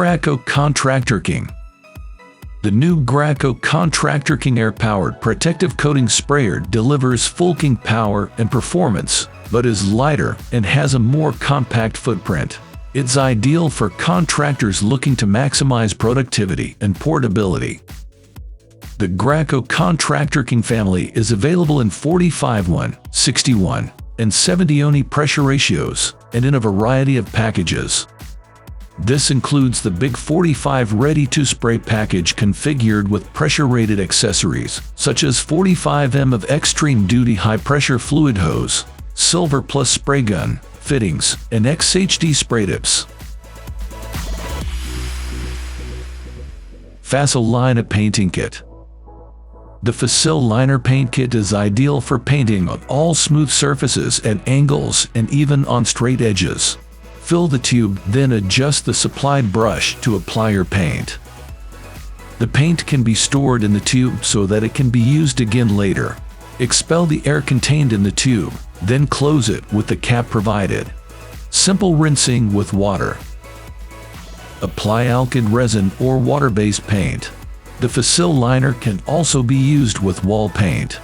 Graco Contractor King. The new Graco Contractor King air-powered protective coating sprayer delivers full king power and performance, but is lighter and has a more compact footprint. It's ideal for contractors looking to maximize productivity and portability. The Graco Contractor King family is available in 45-1, 61, and 70 pressure ratios, and in a variety of packages. This includes the big 45 ready-to-spray package configured with pressure-rated accessories, such as 45 of extreme duty high-pressure fluid hose, silver plus spray gun, fittings, and XHD spray tips. Facil'Liner Painting Kit. The Facil'Liner Paint Kit is ideal for painting on all smooth surfaces at angles and even on straight edges. Fill the tube, then adjust the supplied brush to apply your paint. The paint can be stored in the tube so that it can be used again later. Expel the air contained in the tube, then close it with the cap provided. Simple rinsing with water. Apply alkyd resin or water-based paint. The Facil'Liner can also be used with wall paint.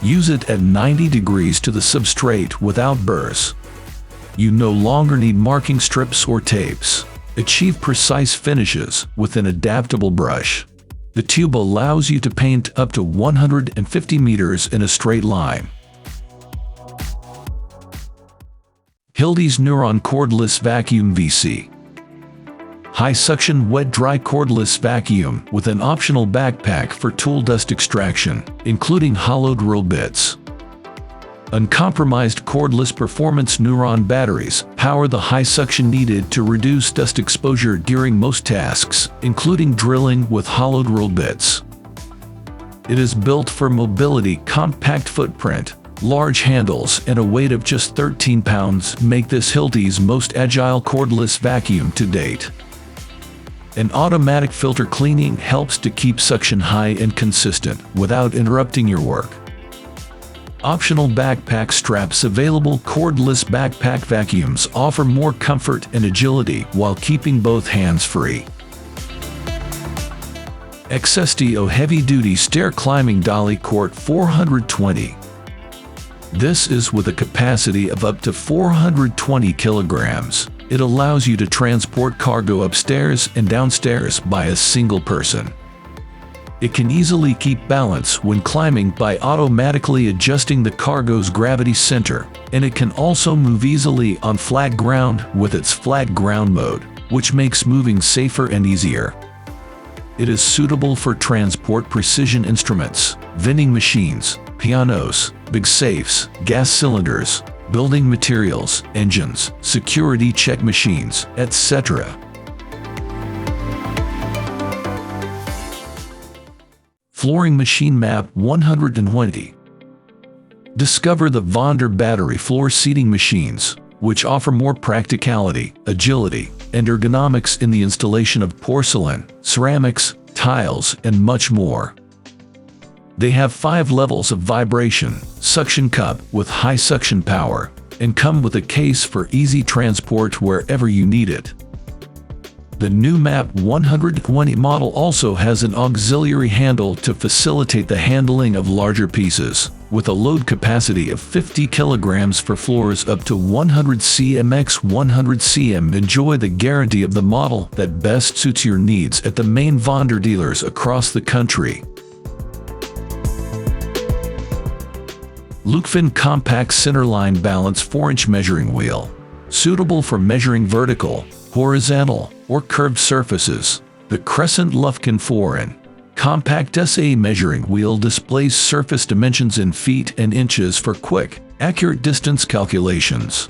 Use it at 90 degrees to the substrate without burrs. You no longer need marking strips or tapes. Achieve precise finishes with an adaptable brush. The tube allows you to paint up to 150 meters in a straight line. Hilti's Nuron Cordless Vacuum VC. High suction wet-dry cordless vacuum with an optional backpack for tool dust extraction, including hollow drill bits. Uncompromised cordless performance Nuron batteries power the high suction needed to reduce dust exposure during most tasks, including drilling with hollow drill bits. It is built for mobility. Compact footprint, large handles, and a weight of just 13 pounds make this Hilti's most agile cordless vacuum to date. An automatic filter cleaning helps to keep suction high and consistent without interrupting your work. Optional backpack straps available. Cordless backpack vacuums offer more comfort and agility while keeping both hands free. XSTO heavy-duty stair climbing dolly Cort 420. This is with a capacity of up to 420 kilograms. It allows you to transport cargo upstairs and downstairs by a single person. It can easily keep balance when climbing by automatically adjusting the cargo's gravity center, and it can also move easily on flat ground with its flat ground mode, which makes moving safer and easier. It is suitable for transport precision instruments, vending machines, pianos, big safes, gas cylinders, building materials, engines, security check machines, etc. Flooring Machine Map 120. Discover the VONDER battery floor seating machines, which offer more practicality, agility, and ergonomics in the installation of porcelain, ceramics, tiles, and much more. They have 5 levels of vibration, suction cup with high suction power, and come with a case for easy transport wherever you need it. The new MAP 120 model also has an auxiliary handle to facilitate the handling of larger pieces, with a load capacity of 50 kilograms for floors up to 100 cm x 100 cm. Enjoy the guarantee of the model that best suits your needs at the main VONDER dealers across the country. Lukfin Compact Centerline Balance 4-inch Measuring Wheel. Suitable for measuring vertical, horizontal, or curved surfaces. The Crescent Lukfin 4-in Compact SA Measuring Wheel displays surface dimensions in feet and inches for quick, accurate distance calculations.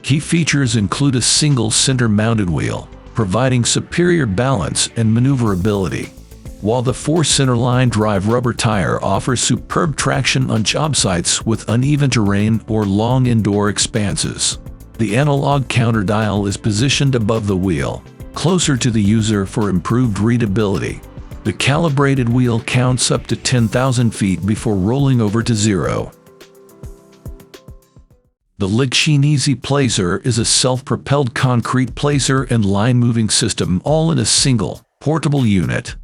Key features include a single center-mounted wheel, providing superior balance and maneuverability, while the 4-Centerline drive rubber tire offers superb traction on job sites with uneven terrain or long indoor expanses. The analog counter dial is positioned above the wheel, closer to the user for improved readability. The calibrated wheel counts up to 10,000 feet before rolling over to 0. The Lichshin Easy Placer is a self-propelled concrete placer and line moving system all in a single, portable unit.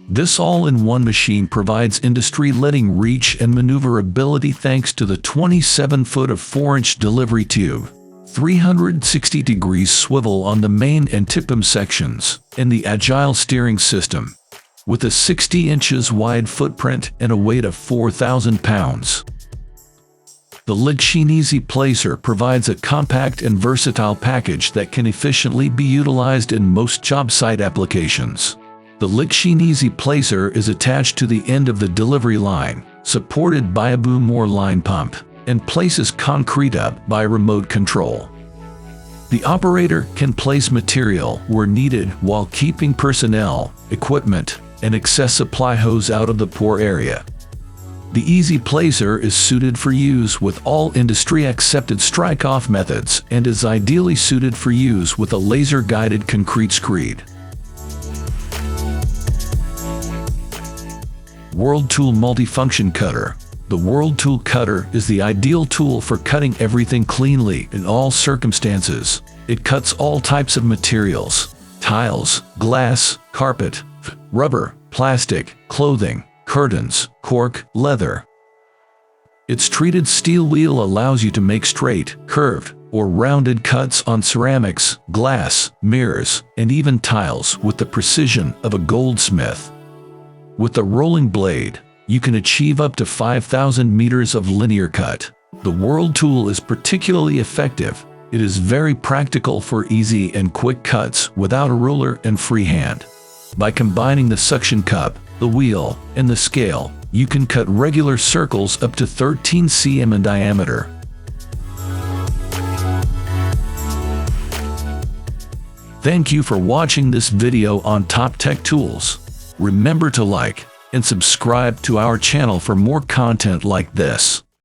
This all-in-one machine provides industry-leading reach and maneuverability thanks to the 27-foot of 4-inch delivery tube, 360 degrees swivel on the main and tip-em sections, and the agile steering system, with a 60 inches wide footprint and a weight of 4,000 pounds. The Lichshin Easy Placer provides a compact and versatile package that can efficiently be utilized in most job site applications. The Lichshin Easy Placer is attached to the end of the delivery line, supported by a boom or line pump, and places concrete up by remote control. The operator can place material where needed while keeping personnel, equipment, and excess supply hose out of the poor area. The Easy Placer is suited for use with all industry-accepted strike-off methods and is ideally suited for use with a laser-guided concrete screed. World Tool Multifunction Cutter. The World Tool Cutter is the ideal tool for cutting everything cleanly in all circumstances. It cuts all types of materials: tiles, glass, carpet, rubber, plastic, clothing, curtains, cork, leather. Its treated steel wheel allows you to make straight, curved, or rounded cuts on ceramics, glass, mirrors, and even tiles with the precision of a goldsmith. With the rolling blade, you can achieve up to 5,000 meters of linear cut. The World Tool is particularly effective. It is very practical for easy and quick cuts without a ruler and freehand. By combining the suction cup, the wheel, and the scale, you can cut regular circles up to 13 cm in diameter. Thank you for watching this video on Top Tech Tools. Remember to like and subscribe to our channel for more content like this.